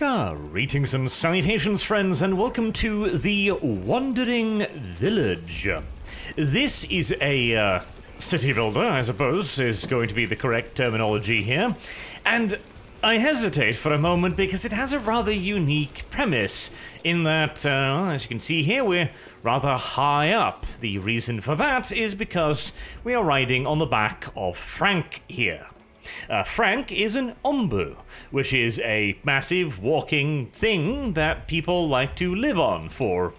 Greetings and salutations, friends, and welcome to the Wandering Village. This is a city builder, I suppose, is going to be the correct terminology here. And I hesitate for a moment because it has a rather unique premise in that, as you can see here, we're rather high up. The reason for that is because we are riding on the back of Frank here. Frank is an Onbu, which is a massive walking thing that people like to live on for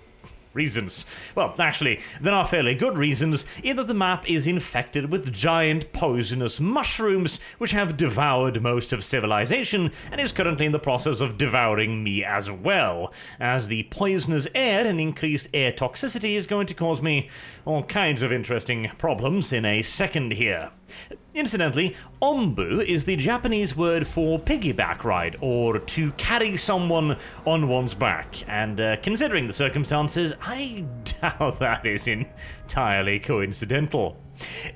reasons. Well, actually, there are fairly good reasons, in that the map is infected with giant poisonous mushrooms which have devoured most of civilization and is currently in the process of devouring me as well, as the poisonous air and increased air toxicity is going to cause me all kinds of interesting problems in a second here. Incidentally, Onbu is the Japanese word for piggyback ride, or to carry someone on one's back, and considering the circumstances, I doubt that is entirely coincidental.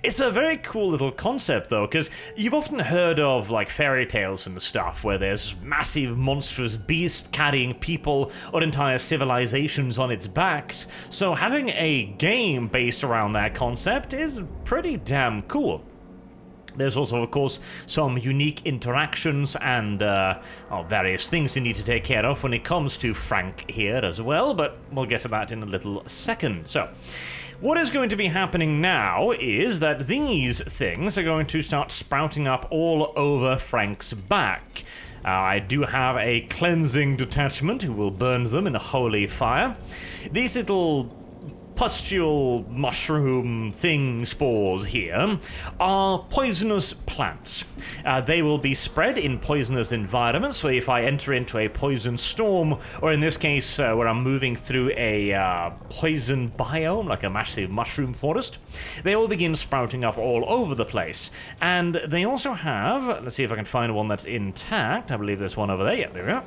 It's a very cool little concept, though, because you've often heard of, like, fairy tales and stuff, where there's massive monstrous beast carrying people or entire civilizations on its backs, so having a game based around that concept is pretty damn cool. There's also, of course, some unique interactions and various things you need to take care of when it comes to Frank here as well, but we'll get to that in a little second. So, what is going to be happening now is that these things are going to start sprouting up all over Frank's back. I do have a cleansing detachment who will burn them in a holy fire. These little pustule mushroom thing spores here are poisonous plants. They will be spread in poisonous environments, so if I enter into a poison storm, or in this case where I'm moving through a poison biome, like a massive mushroom forest, they will begin sprouting up all over the place. And they also have, let's see if I can find one that's intact, I believe there's one over there, yeah, there we go.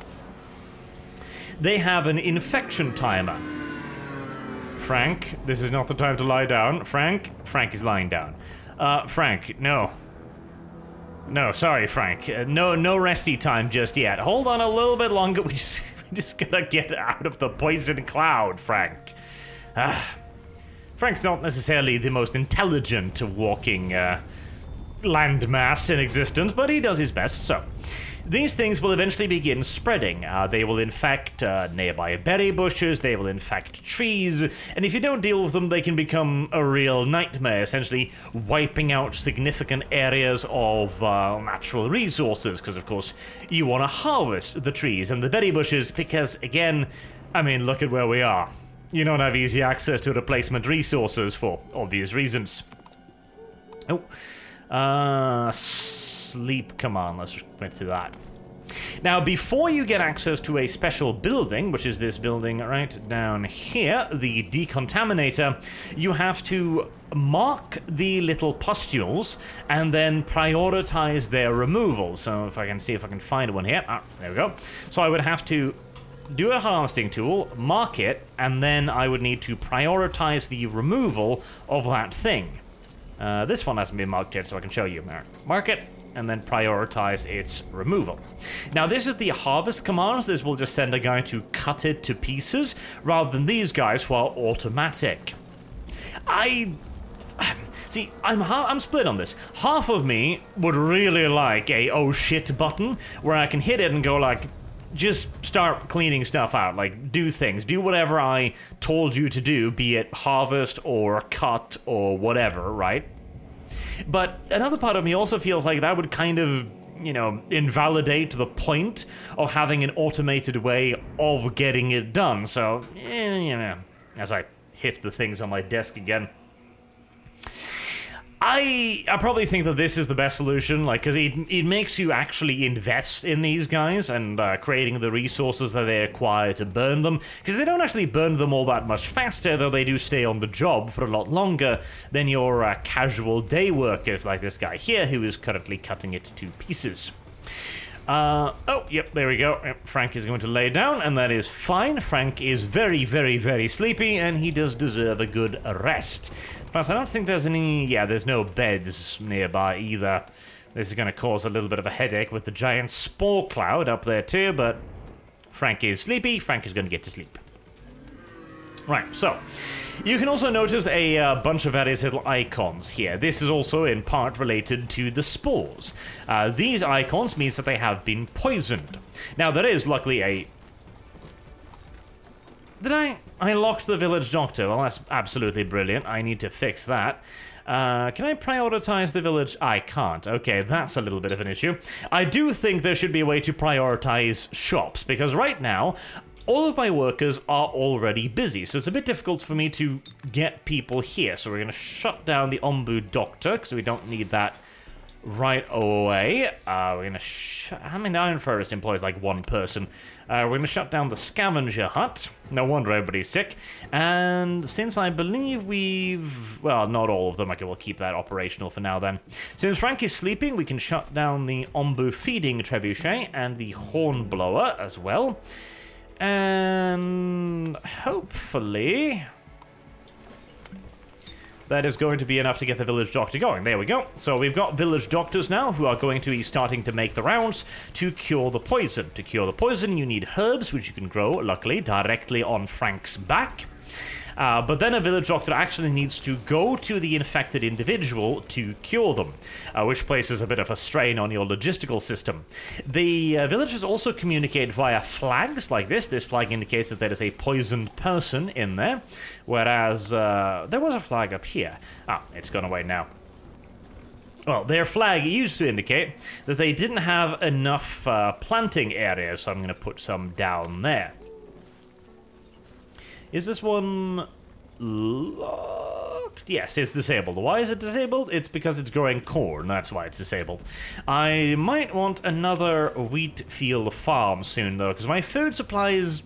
They have an infection timer. Frank, this is not the time to lie down. Frank is lying down. Frank, no. No, sorry, Frank. No resty time just yet. Hold on a little bit longer. We just gotta get out of the poison cloud, Frank. Frank's not necessarily the most intelligent walking landmass in existence, but he does his best, so. These things will eventually begin spreading. They will infect nearby berry bushes, they will infect trees, and if you don't deal with them, they can become a real nightmare, essentially wiping out significant areas of natural resources, because of course you want to harvest the trees and the berry bushes, because again, I mean, look at where we are. You don't have easy access to replacement resources for obvious reasons. Oh, sleep command, let's get to that. Now, before you get access to a special building, which is this building right down here, the decontaminator, you have to mark the little pustules and then prioritize their removal. So if I can see if I can find one here. There we go. So I would have to do a harvesting tool, mark it, and then I would need to prioritize the removal of that thing. This one hasn't been marked yet, so I can show you. Mark it, and then prioritize its removal. Now, this is the harvest commands. This will just send a guy to cut it to pieces, rather than these guys who are automatic. See, I'm split on this. Half of me would really like a oh shit button, where I can hit it and go like, just start cleaning stuff out, like do things, do whatever I told you to do, be it harvest or cut or whatever, right? But another part of me also feels like that would kind of, you know, invalidate the point of having an automated way of getting it done. So, you know, as I hit the things on my desk again, I probably think that this is the best solution, like, because it makes you actually invest in these guys and creating the resources that they acquire to burn them, because they don't actually burn them all that much faster, though they do stay on the job for a lot longer than your casual day workers like this guy here, who is currently cutting it to pieces. Oh, yep, there we go. Yep, Frank is going to lay down, and that is fine. Frank is very, very, very sleepy, and he does deserve a good rest. Plus, I don't think there's any... Yeah, there's no beds nearby either. This is going to cause a little bit of a headache with the giant spore cloud up there too, but Frank is sleepy, Frank is going to get to sleep. Right, so you can also notice a bunch of various little icons here. This is also in part related to the spores. These icons means that they have been poisoned. Now, there is luckily a... I locked the village doctor. Well, that's absolutely brilliant. I need to fix that. Can I prioritize the village? I can't. Okay, that's a little bit of an issue. I do think there should be a way to prioritize shops, because right now, all of my workers are already busy, so it's a bit difficult for me to get people here. So we're going to shut down the Onbu doctor, because we don't need that right away. We're going to I mean, the Iron Furnace employs like one person. We're going to shut down the scavenger hut. No wonder everybody's sick. And since I believe we've... Well, not all of them. Okay, we'll keep that operational for now then. Since Frank is sleeping, we can shut down the Onbu feeding trebuchet and the hornblower as well. And hopefully that is going to be enough to get the village doctor going. There we go. So we've got village doctors now who are going to be starting to make the rounds to cure the poison. To cure the poison, you need herbs, which you can grow, luckily, directly on Frank's back. But then a village doctor actually needs to go to the infected individual to cure them, which places a bit of a strain on your logistical system. The villagers also communicate via flags like this. This flag indicates that there is a poisoned person in there, whereas there was a flag up here. Ah, it's gone away now. Well, their flag used to indicate that they didn't have enough planting areas, so I'm going to put some down there. Is this one locked? Yes, it's disabled. Why is it disabled? It's because it's growing corn. That's why it's disabled. I might want another wheat field farm soon, though, because my food supply is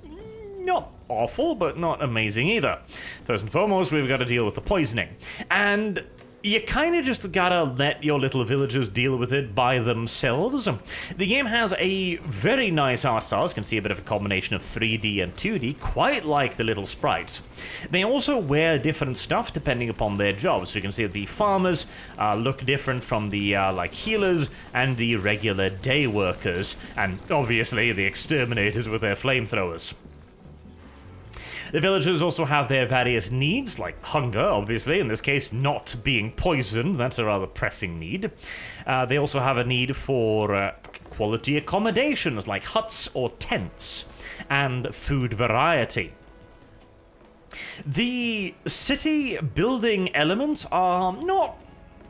not awful, but not amazing either. First and foremost, we've got to deal with the poisoning. And you kind of just gotta let your little villagers deal with it by themselves. The game has a very nice art style. You can see a bit of a combination of 3D and 2D, quite like the little sprites. They also wear different stuff depending upon their jobs. So you can see that the farmers look different from the like healers and the regular day workers, and obviously the exterminators with their flamethrowers. The villagers also have their various needs, like hunger, obviously, in this case not being poisoned. That's a rather pressing need. They also have a need for quality accommodations, like huts or tents, and food variety. The city building elements are not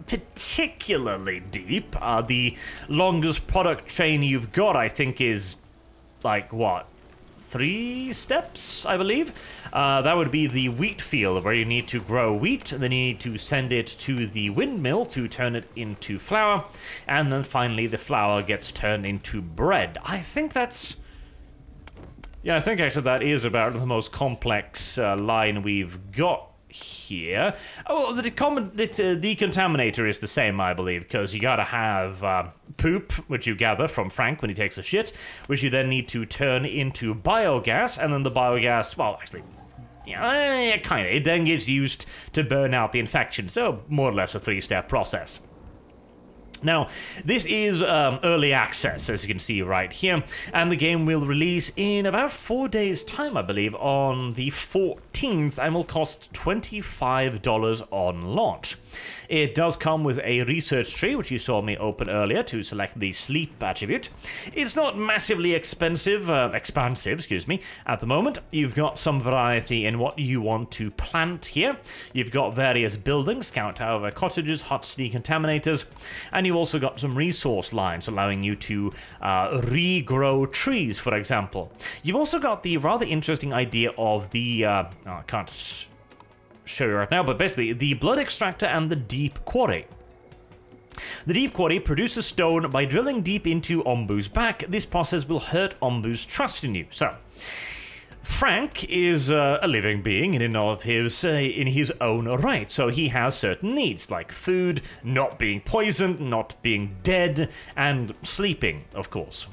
particularly deep. The longest product chain you've got, I think, is like, what? 3 steps, I believe. That would be the wheat field, where you need to grow wheat, and then you need to send it to the windmill to turn it into flour, and then finally the flour gets turned into bread. I think that's... Yeah, I think actually that is about the most complex line we've got here. Oh, the decontaminator is the same, I believe, because you gotta have poop, which you gather from Frank when he takes a shit, which you then need to turn into biogas, and then the biogas, well, actually, yeah, kind of, it then gets used to burn out the infection, so more or less a 3-step process. Now, this is early access, as you can see right here, and the game will release in about 4 days' time, I believe, on the 14th, and will cost $25 on launch. It does come with a research tree, which you saw me open earlier to select the sleep attribute. It's not massively expansive, excuse me, at the moment. You've got some variety in what you want to plant here. You've got various buildings, count however, cottages, huts, decontaminators, and you've also got some resource lines allowing you to regrow trees, for example. You've also got the rather interesting idea of the, I can't show you right now, but basically the blood extractor and the deep quarry. The deep quarry produces stone by drilling deep into Onbu's back. This process will hurt Onbu's trust in you. So, Frank is a living being in and of in his own right, so he has certain needs, like food, not being poisoned, not being dead, and sleeping, of course.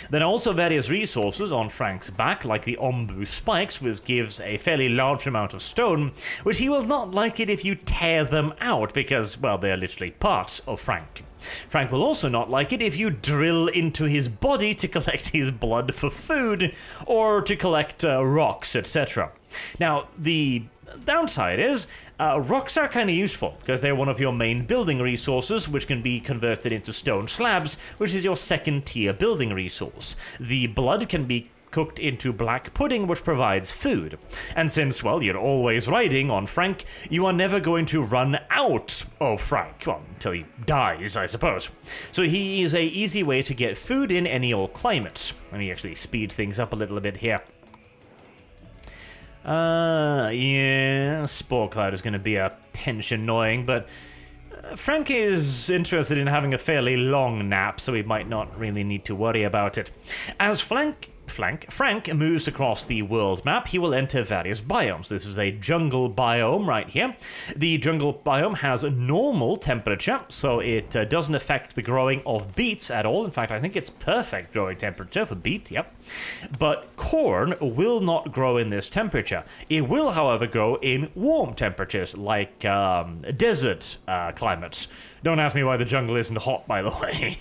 There are also various resources on Frank's back, like the Onbu spikes, which gives a fairly large amount of stone, which he will not like it if you tear them out, because, well, they're literally parts of Frank. Frank will also not like it if you drill into his body to collect his blood for food, or to collect rocks, etc. Now, the downside is, rocks are kind of useful, because they're one of your main building resources, which can be converted into stone slabs, which is your second tier building resource. The blood can be cooked into black pudding, which provides food. And since, well, you're always riding on Frank, you are never going to run out of Frank. Well, until he dies, I suppose. So he is a easy way to get food in any old climate. Let me actually speed things up a little bit here. Yeah, Spore Cloud is going to be a pinch annoying, but Frank is interested in having a fairly long nap, so we might not really need to worry about it. As Frank moves across the world map, he will enter various biomes. This is a jungle biome right here. The jungle biome has a normal temperature, so it doesn't affect the growing of beets at all. In fact, I think it's perfect growing temperature for beet, yep. But corn will not grow in this temperature. It will, however, grow in warm temperatures, like desert climates. Don't ask me why the jungle isn't hot, by the way.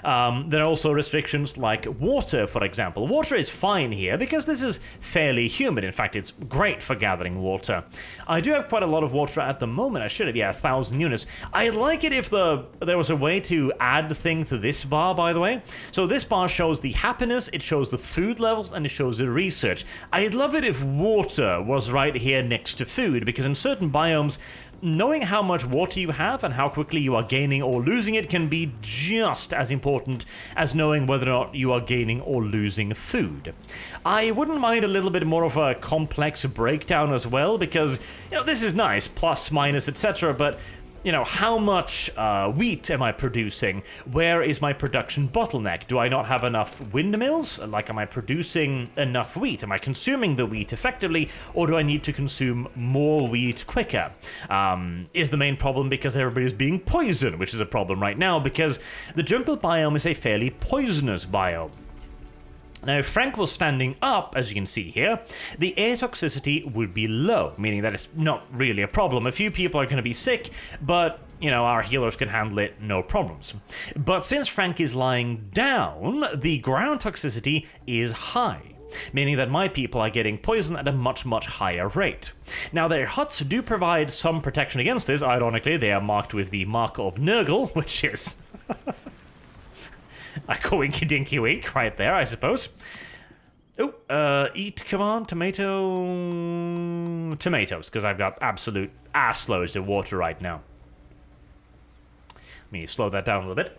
There are also restrictions like water, for example. Water is fine here because this is fairly humid. In fact, it's great for gathering water. I do have quite a lot of water at the moment. I should have, yeah, 1,000 units. I'd like it if there was a way to add thing to this bar, by the way. So this bar shows the happiness, it shows the food levels, and it shows the research. I'd love it if water was right here next to food, because in certain biomes, knowing how much water you have and how quickly you are gaining or losing it can be just as important as knowing whether or not you are gaining or losing food. I wouldn't mind a little bit more of a complex breakdown as well, because, you know, this is nice, plus, minus, etc., but you know, how much wheat am I producing? Where is my production bottleneck? Do I not have enough windmills? Like, am I producing enough wheat? Am I consuming the wheat effectively, or do I need to consume more wheat quicker? Is the main problem because everybody's being poisoned, which is a problem right now, because the jungle biome is a fairly poisonous biome. Now, if Frank was standing up, as you can see here, the air toxicity would be low, meaning that it's not really a problem. A few people are going to be sick, but, you know, our healers can handle it, no problems. But since Frank is lying down, the ground toxicity is high, meaning that my people are getting poisoned at a much, much higher rate. Now, their huts do provide some protection against this. Ironically, they are marked with the mark of Nurgle, which is a coinky-dinky wink right there, I suppose. Oh, eat, come on, tomatoes, because I've got absolute assloads of water right now. Let me slow that down a little bit.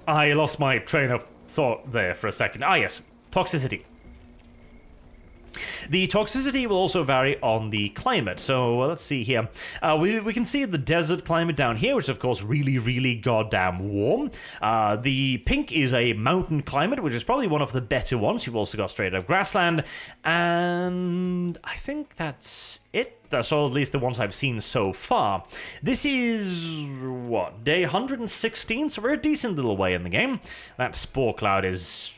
I lost my train of thought there for a second. Ah, yes, toxicity. The toxicity will also vary on the climate. So let's see here. We can see the desert climate down here, which is of course really, really goddamn warm. The pink is a mountain climate, which is probably one of the better ones. You've also got straight up grassland. And I think that's it. That's all, at least the ones I've seen so far. This is, what, day 116? So we're a decent little way in the game. That spore cloud is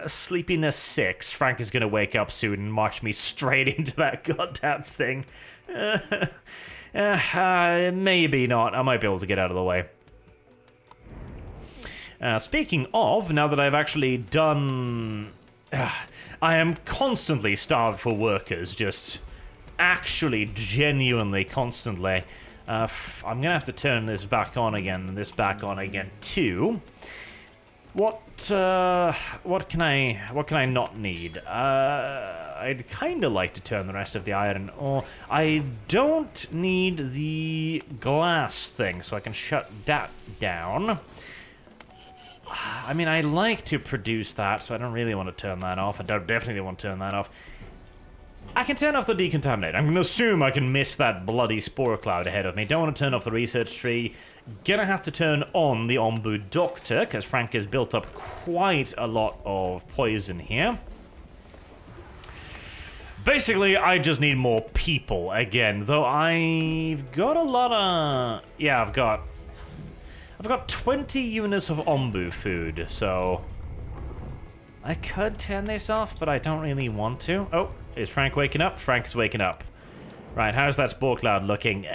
sleepiness 6. Frank is gonna wake up soon and march me straight into that goddamn thing. Maybe not. I might be able to get out of the way. Speaking of, now that I've actually done... I am constantly starved for workers, just actually, genuinely, constantly. I'm gonna have to turn this back on again, and this back on again too. What can I not need? I'd kind of like to turn the rest of the iron on. I don't need the glass thing, so I can shut that down. I mean, I like to produce that, so I don't really want to turn that off. I don't definitely want to turn that off. I can turn off the decontaminate. I'm going to assume I can miss that bloody spore cloud ahead of me. Don't want to turn off the research tree. Gonna have to turn on the Onbu doctor, because Frank has built up quite a lot of poison here. Basically, I just need more people again, though I've got a lot of... Yeah, I've got 20 units of Onbu food, so... I could turn this off, but I don't really want to. Oh, is Frank waking up? Frank is waking up. Right, how's that spore cloud looking?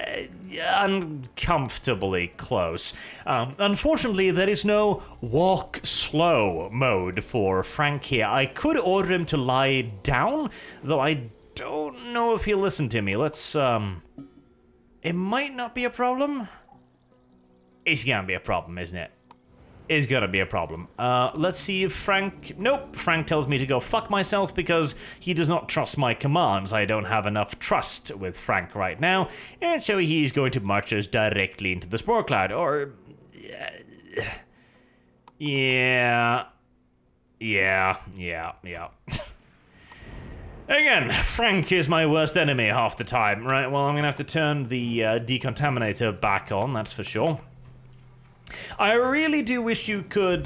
Uncomfortably close. Unfortunately, there is no walk slow mode for Frank here. I could order him to lie down, though I don't know if he'll listen to me. Let's, it might not be a problem. It's gonna be a problem, isn't it? Is gonna be a problem. Let's see if Frank... Nope, Frank tells me to go fuck myself because he does not trust my commands. I don't have enough trust with Frank right now, and so he's going to march us directly into the spore cloud, or... Yeah. Again, Frank is my worst enemy half the time. Right, well, I'm gonna have to turn the decontaminator back on, that's for sure. I really do wish you could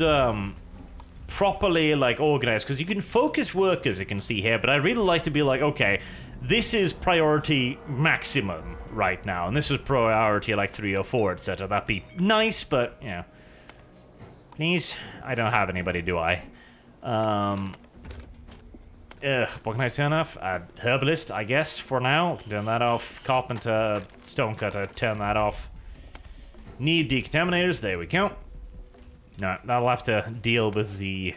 properly like organize, because you can focus work as you can see here, but I really like to be like, okay, this is priority maximum right now, and this is priority like 3 or 4, etc. That'd be nice, but you know, please, I don't have anybody, do I? What can I turn off? Herbalist, I guess, for now. Turn that off. Carpenter, stonecutter, turn that off. Need decontaminators, there we go. No, that'll have to deal with the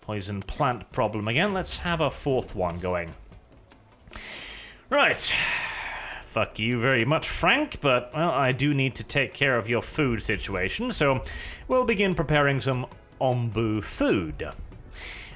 poison plant problem again. Let's have a 4th one going. Right. Fuck you very much, Frank, but, well, I do need to take care of your food situation, so we'll begin preparing some Onbu food.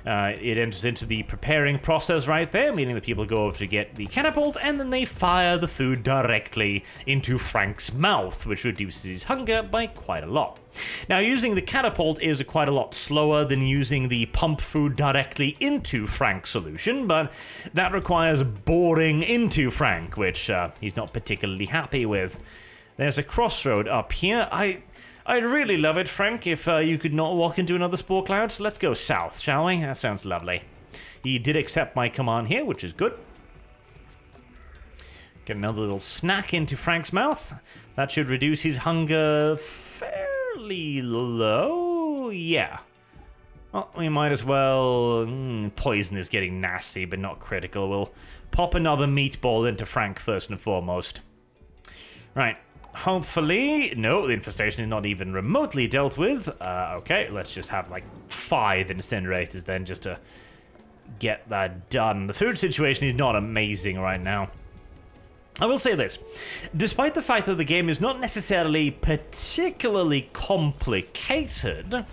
It enters into the preparing process right there, meaning that people go over to get the catapult, and then they fire the food directly into Frank's mouth, which reduces his hunger by quite a lot. Now, using the catapult is quite a lot slower than using the pump food directly into Frank's solution, but that requires boring into Frank, which he's not particularly happy with. There's a crossroad up here. I'd really love it, Frank, if you could not walk into another spore cloud. So let's go south, shall we? That sounds lovely. He did accept my command here, which is good. Get another little snack into Frank's mouth. That should reduce his hunger fairly low. Yeah. Well, we might as well... poison is getting nasty, but not critical. We'll pop another meatball into Frank first and foremost. Right. Hopefully... No, the infestation is not even remotely dealt with. Okay, let's just have like 5 incinerators then, just to get that done. The food situation is not amazing right now. I will say this. Despite the fact that the game is not necessarily particularly complicated,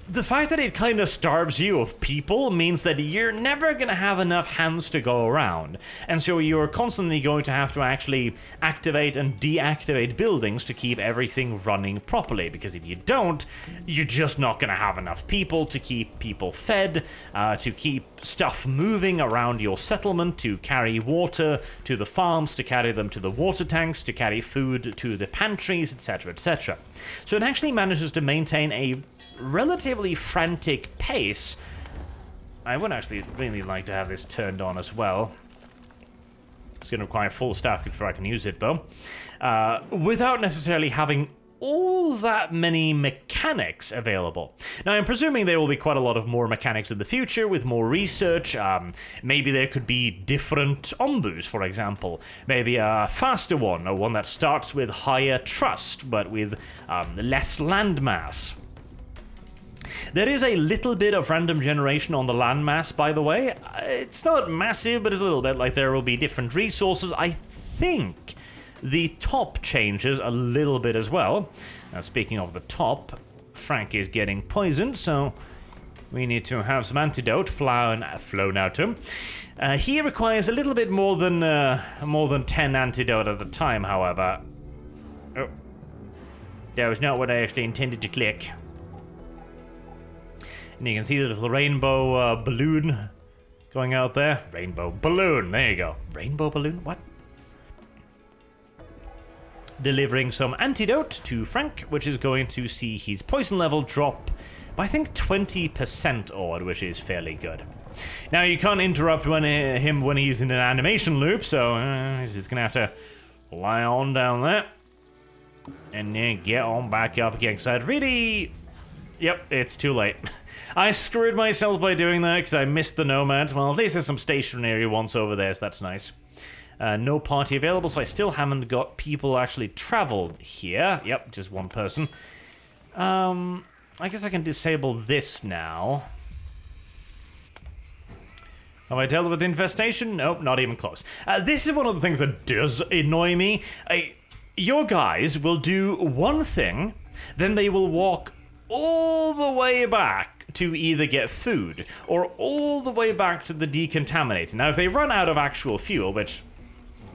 the fact that it kind of starves you of people means that you're never going to have enough hands to go around. And so you're constantly going to have to actually activate and deactivate buildings to keep everything running properly. Because if you don't, you're just not going to have enough people to keep people fed, to keep stuff moving around your settlement, to carry water to the farms, to carry them to the water tanks, to carry food to the pantries, etc., etc. So it actually manages to maintain a relatively frantic pace. I would actually really like to have this turned on as well. It's going to require full staff before I can use it, though. Without necessarily having all that many mechanics available. Now, I'm presuming there will be quite a lot of more mechanics in the future with more research. Maybe there could be different Onbus, for example. Maybe a faster one, or one that starts with higher trust, but with less landmass. There is a little bit of random generation on the landmass, by the way. It's not massive, but it's a little bit. Like, there will be different resources. I think the top changes a little bit as well. Now, speaking of the top, Frank is getting poisoned, so we need to have some antidote flown out to him. He requires a little bit more than 10 antidote at a time, however. Oh, that was not what I actually intended to click. And you can see the little rainbow balloon going out there. Rainbow balloon, there you go. Rainbow balloon, what? Delivering some antidote to Frank, which is going to see his poison level drop by, I think, 20% odd, which is fairly good. Now, you can't interrupt him when he's in an animation loop, so he's just going to have to lie on down there. And then get on back up again, because I'd really... Yep, it's too late. I screwed myself by doing that because I missed the nomads. Well, at least there's some stationary ones over there, so that's nice. No party available, so I still haven't got people actually traveled here. Yep, just one person. I guess I can disable this now. Have I dealt with infestation? Nope, not even close. This is one of the things that does annoy me. Your guys will do one thing, then they will walk all the way back to either get food or all the way back to the decontaminator. Now, if they run out of actual fuel, which...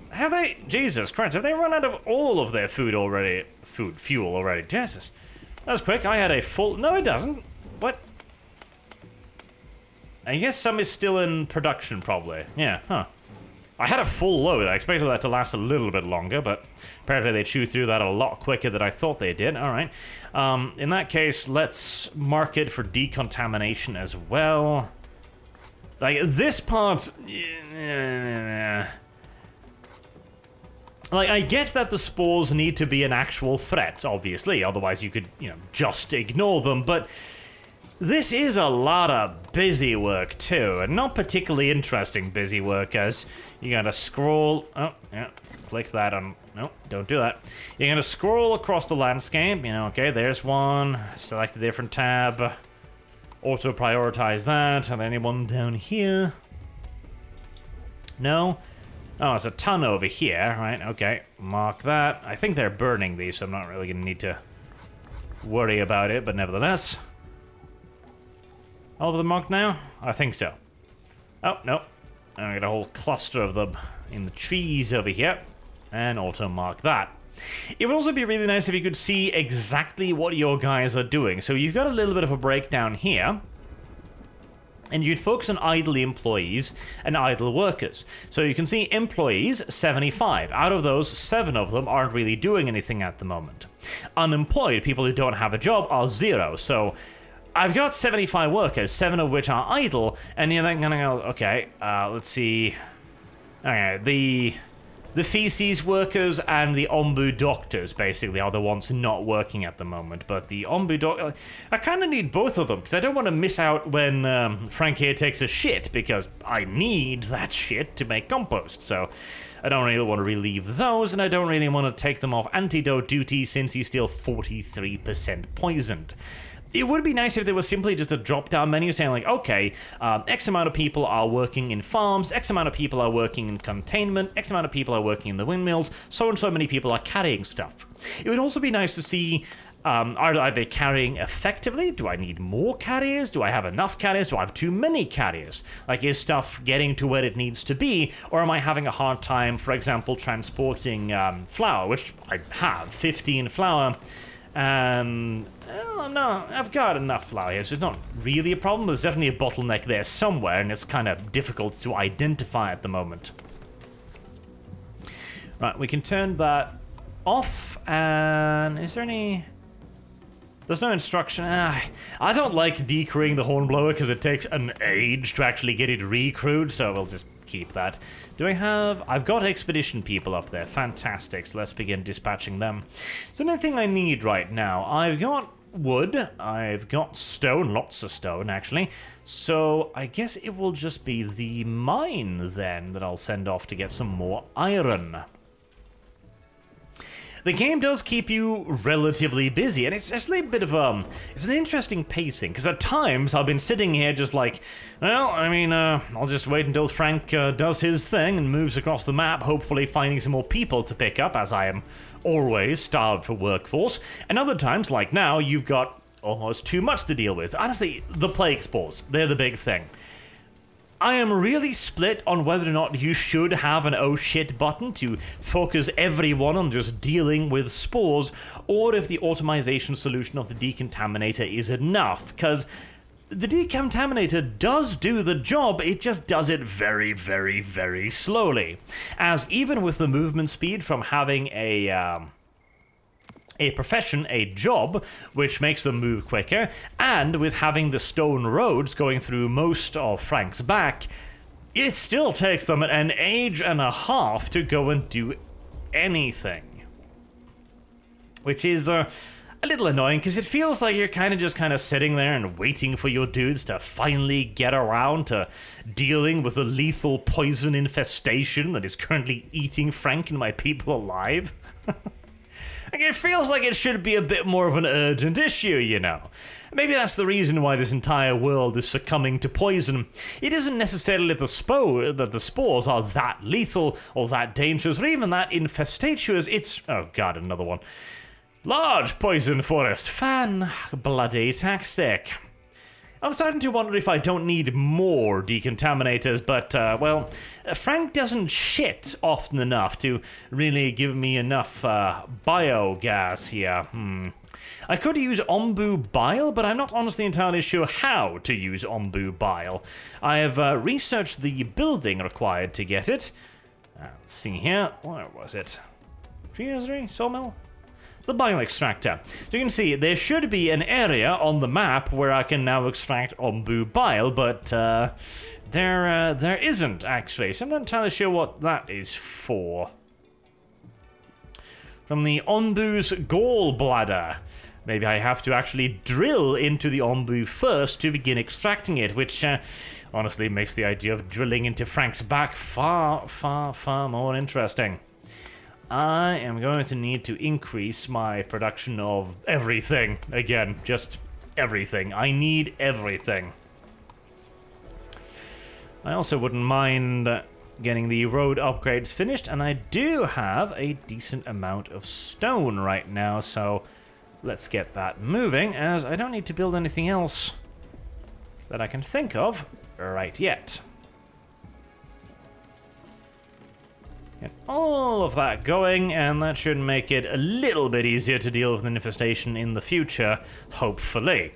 Have they? Jesus Christ, have they run out of all of their food already? Fuel already. Jesus. That was quick. I had a full... No, it doesn't. What? I guess some is still in production, probably. Yeah, huh. I had a full load. I expected that to last a little bit longer, but apparently they chew through that a lot quicker than I thought they did. All right. In that case, let's mark it for decontamination as well. Like, this part... Like, I get that the spores need to be an actual threat, obviously. Otherwise, you could, just ignore them. But this is a lot of busy work, too. And not particularly interesting busy work, as you gotta scroll... Oh, yeah. Click that on... No, don't do that. You're gonna scroll across the landscape. Okay, there's one. Select a different tab. Auto-prioritize that. And anyone down here? No? Oh, it's a ton over here, right? Okay, mark that. I think they're burning these, so I'm not really gonna need to worry about it, but nevertheless. All of them marked now? I think so. Oh, no. I got a whole cluster of them in the trees over here. And auto-mark that. It would also be really nice if you could see exactly what your guys are doing. So you've got a little bit of a breakdown here. And you'd focus on idle employees and idle workers. So you can see employees, 75. Out of those, 7 of them aren't really doing anything at the moment. Unemployed, people who don't have a job, are 0. So I've got 75 workers, 7 of which are idle. And you're then gonna go, okay, let's see. Okay, the feces workers and the Onbu doctors, basically, are the ones not working at the moment. But the Onbu doctor... I kind of need both of them, because I don't want to miss out when Frank here takes a shit, because I need that shit to make compost. So I don't really want to relieve those, and I don't really want to take them off antidote duty, since he's still 43% poisoned. It would be nice if there was simply just a drop-down menu saying, like, okay, X amount of people are working in farms, X amount of people are working in containment, X amount of people are working in the windmills, so and so many people are carrying stuff. It would also be nice to see, are they carrying effectively? Do I need more carriers? Do I have enough carriers? Do I have too many carriers? Like, is stuff getting to where it needs to be? Or am I having a hard time, for example, transporting flour, which I have, 15 flour. Well, no, I've got enough flour here, so it's not really a problem. There's definitely a bottleneck there somewhere, and it's kind of difficult to identify at the moment. Right, we can turn that off, and is there any... There's no instruction. I don't like decrewing the hornblower because it takes an age to actually get it recrewed, so we'll just keep that. Do I have... I've got expedition people up there. Fantastic. So let's begin dispatching them. So anything I need right now. I've got wood. I've got stone. Lots of stone, actually. So I guess it will just be the mine, then, that I'll send off to get some more iron. The game does keep you relatively busy, and it's actually a bit of it's an interesting pacing, because at times I've been sitting here just like, well, I mean, I'll just wait until Frank does his thing and moves across the map, hopefully finding some more people to pick up, as I am always starved for workforce. And other times, like now, you've got almost too much to deal with. Honestly, the plague spores, they're the big thing. I am really split on whether or not you should have an oh shit button to focus everyone on just dealing with spores, or if the automation solution of the decontaminator is enough, because the decontaminator does do the job, it just does it very, very, very slowly. As even with the movement speed from having a profession, a job, which makes them move quicker, and with having the stone roads going through most of Frank's back, it still takes them an age and a half to go and do anything. Which is, a little annoying because it feels like you're kind of sitting there and waiting for your dudes to finally get around to dealing with the lethal poison infestation that is currently eating Frank and my people alive. Like, it feels like it should be a bit more of an urgent issue, you know. Maybe that's the reason why this entire world is succumbing to poison. It isn't necessarily that the spores are that lethal or that dangerous or even that infestatious. It's... oh god, another one. Large poison forest. Fan-bloody-tastic. I'm starting to wonder if I don't need more decontaminators, but, well, Frank doesn't shit often enough to really give me enough biogas here. I could use Onbu bile, but I'm not honestly entirely sure how to use Onbu bile. I have researched the building required to get it. Let's see here. Where was it? Treasury? Sawmill? The bile extractor. So you can see there should be an area on the map where I can now extract Onbu bile, but there isn't actually. So I'm not entirely sure what that is for. From the Onbu's gallbladder. Maybe I have to actually drill into the Onbu first to begin extracting it, which honestly makes the idea of drilling into Frank's back far, far, far more interesting. I am going to need to increase my production of everything. Again, just everything. I need everything. I also wouldn't mind getting the road upgrades finished, and I do have a decent amount of stone right now, so let's get that moving, as I don't need to build anything else that I can think of right yet. Get all of that going, and that should make it a little bit easier to deal with an infestation in the future, hopefully.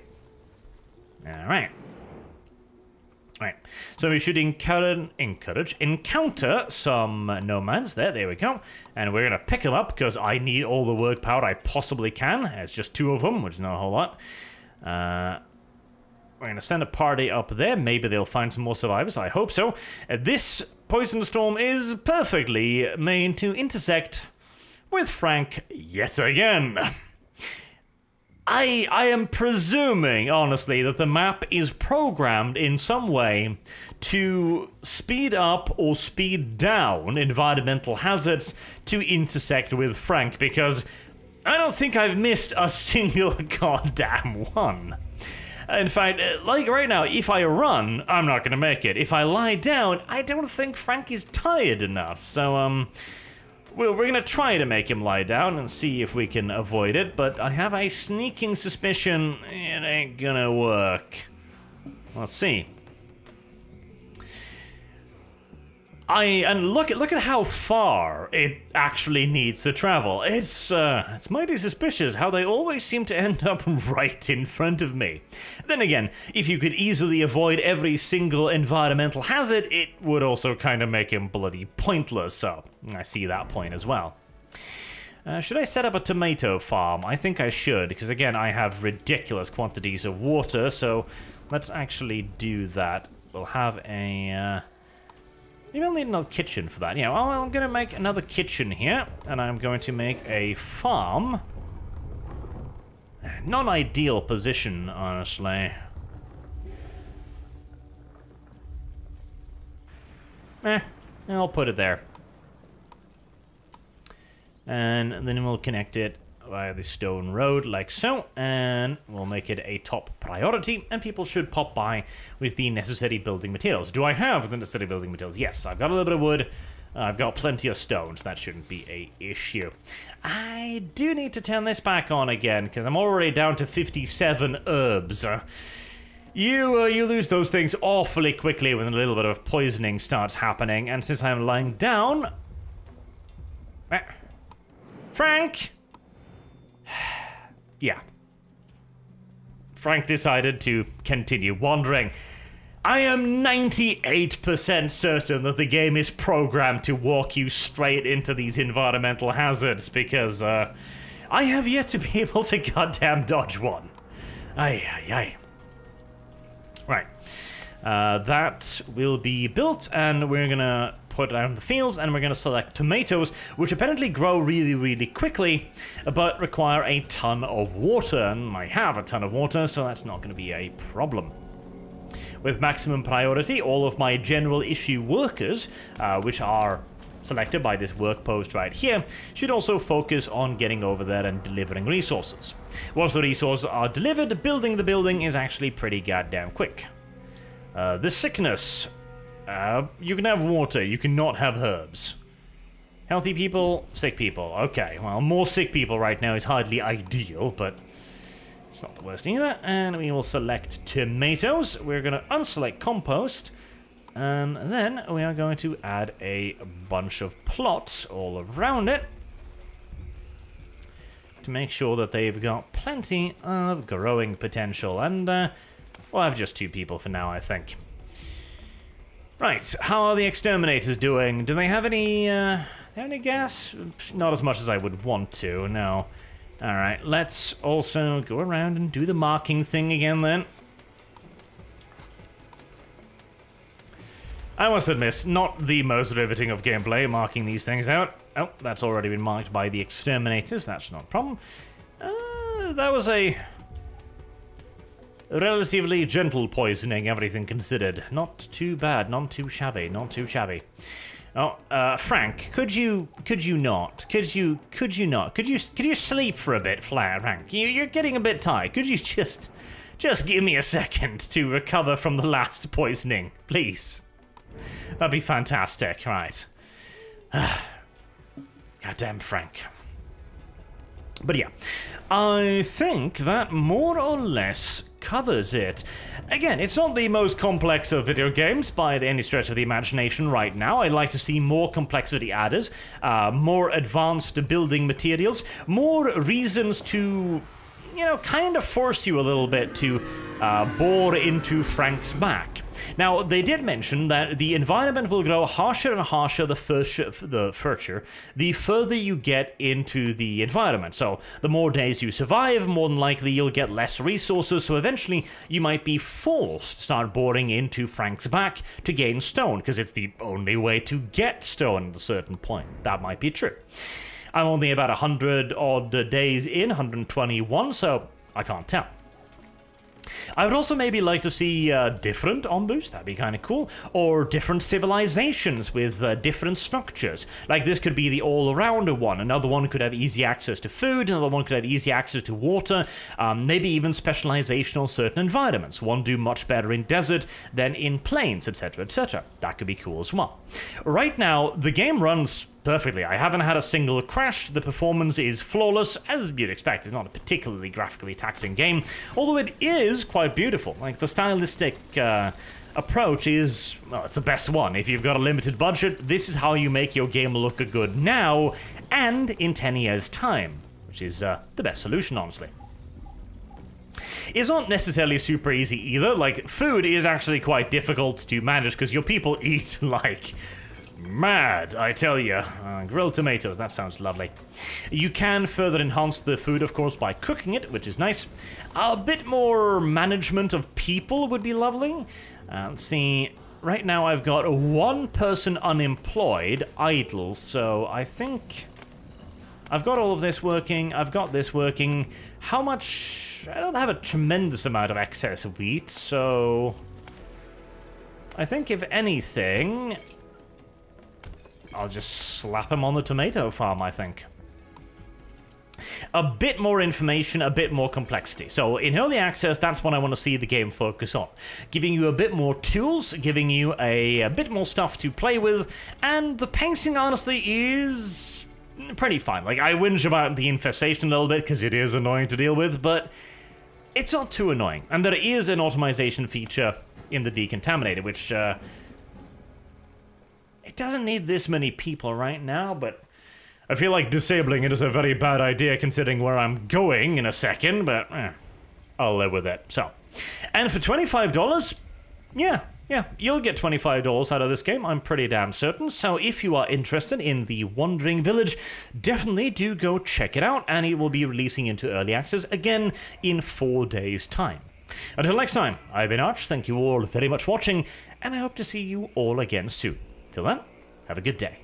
Alright. Right, so we should encounter some nomads. There we go. And we're going to pick them up, because I need all the work power I possibly can. It's just 2 of them, which is not a whole lot. We're going to send a party up there. Maybe they'll find some more survivors. I hope so. This poison storm is perfectly made to intersect with Frank yet again. I am presuming, honestly, that the map is programmed in some way to speed up or speed down environmental hazards to intersect with Frank, because I don't think I've missed a single goddamn one. In fact, like right now, if I run, I'm not gonna make it. If I lie down, I don't think Frank is tired enough. So, we're gonna try to make him lie down and see if we can avoid it, but I have a sneaking suspicion it ain't gonna work. Let's see. And look at how far it actually needs to travel. It's mighty suspicious how they always seem to end up right in front of me. Then again, if you could easily avoid every single environmental hazard, it would also kind of make him bloody pointless, so I see that point as well. Should I set up a tomato farm? I think I should, because again, I have ridiculous quantities of water, so let's actually do that. We'll have a... maybe I'll need another kitchen for that. Yeah, well, I'm going to make another kitchen here, and I'm going to make a farm. Non-ideal position, honestly. I'll put it there. And then we'll connect it via the stone road like so, and we'll make it a top priority, and people should pop by with the necessary building materials. Do I have the necessary building materials? Yes, I've got a little bit of wood, I've got plenty of stones. That shouldn't be a issue. I do need to turn this back on again, because I'm already down to 57 herbs. You lose those things awfully quickly when a little bit of poisoning starts happening, and since I'm lying down... Frank! Yeah. Frank decided to continue wandering. I am 98% certain that the game is programmed to walk you straight into these environmental hazards, because I have yet to be able to goddamn dodge one. Aye. Right. That will be built, and we're gonna put it out in the fields, and we're going to select tomatoes, which apparently grow really, really quickly, but require a ton of water, and I have a ton of water, so that's not going to be a problem. With maximum priority, all of my general issue workers, which are selected by this work post right here, should also focus on getting over there and delivering resources. Once the resources are delivered, building the building is actually pretty goddamn quick. The sickness. You can have water, you cannot have herbs. Healthy people, sick people. Okay, well, more sick people right now is hardly ideal, but it's not the worst either. And we will select tomatoes. We're going to unselect compost. And then we are going to add a bunch of plots all around it to make sure that they've got plenty of growing potential. And we'll have just 2 people for now, I think. Right, how are the exterminators doing? Do they have any gas? Not as much as I would want to, no. Alright, let's also go around and do the marking thing again then. I must admit, not the most riveting of gameplay, marking these things out. Oh, that's already been marked by the exterminators, that's not a problem. That was a relatively gentle poisoning, everything considered. Not too bad, not too shabby, not too shabby. Oh, Frank, could you sleep for a bit, Frank? You're getting a bit tired. Could you just give me a second to recover from the last poisoning, please? That'd be fantastic, right? Goddamn Frank. But yeah, I think that more or less covers it. Again, it's not the most complex of video games by any stretch of the imagination right now. I'd like to see more complexity added, more advanced building materials, more reasons to, you know, kind of force you a little bit to bore into Frank's back. Now, they did mention that the environment will grow harsher and harsher the further you get into the environment. So, the more days you survive, more than likely you'll get less resources, so eventually you might be forced to start boring into Frank's back to gain stone, because it's the only way to get stone at a certain point. That might be true. I'm only about 100-odd days in, 121, so I can't tell. I would also maybe like to see different Onbus, that'd be kind of cool, or different civilizations with different structures. Like this could be the all-arounder one, another one could have easy access to food, another one could have easy access to water, maybe even specialization on certain environments. One do much better in desert than in plains, etc, etc. That could be cool as well. Right now, the game runs perfectly. I haven't had a single crash. The performance is flawless, as you'd expect. It's not a particularly graphically taxing game, although it is quite beautiful. Like, the stylistic approach is, well, it's the best one. If you've got a limited budget, this is how you make your game look good now and in 10 years' time, which is the best solution, honestly. It's not necessarily super easy either. Like, food is actually quite difficult to manage because your people eat, like, mad, I tell you. Grilled tomatoes, that sounds lovely. You can further enhance the food, of course, by cooking it, which is nice. A bit more management of people would be lovely. Let's see. Right now I've got 1 person unemployed, idle, so I think I've got all of this working. I've got this working. How much? I don't have a tremendous amount of excess wheat, so I think if anything, I'll just slap him on the tomato farm, I think. A bit more information, a bit more complexity. So in early access, that's what I want to see the game focus on. Giving you a bit more tools, giving you a bit more stuff to play with, and the pacing, honestly, is pretty fine. Like, I whinge about the infestation a little bit because it is annoying to deal with, but it's not too annoying. And there is an automation feature in the Decontaminated, which it doesn't need this many people right now, but I feel like disabling it is a very bad idea considering where I'm going in a second, but I'll live with it. So, and for $25, yeah, you'll get $25 out of this game, I'm pretty damn certain. So if you are interested in the Wandering Village, definitely do go check it out, and it will be releasing into early access again in 4 days' time. Until next time, I've been Arch, thank you all very much for watching, and I hope to see you all again soon. Till then, Have a good day.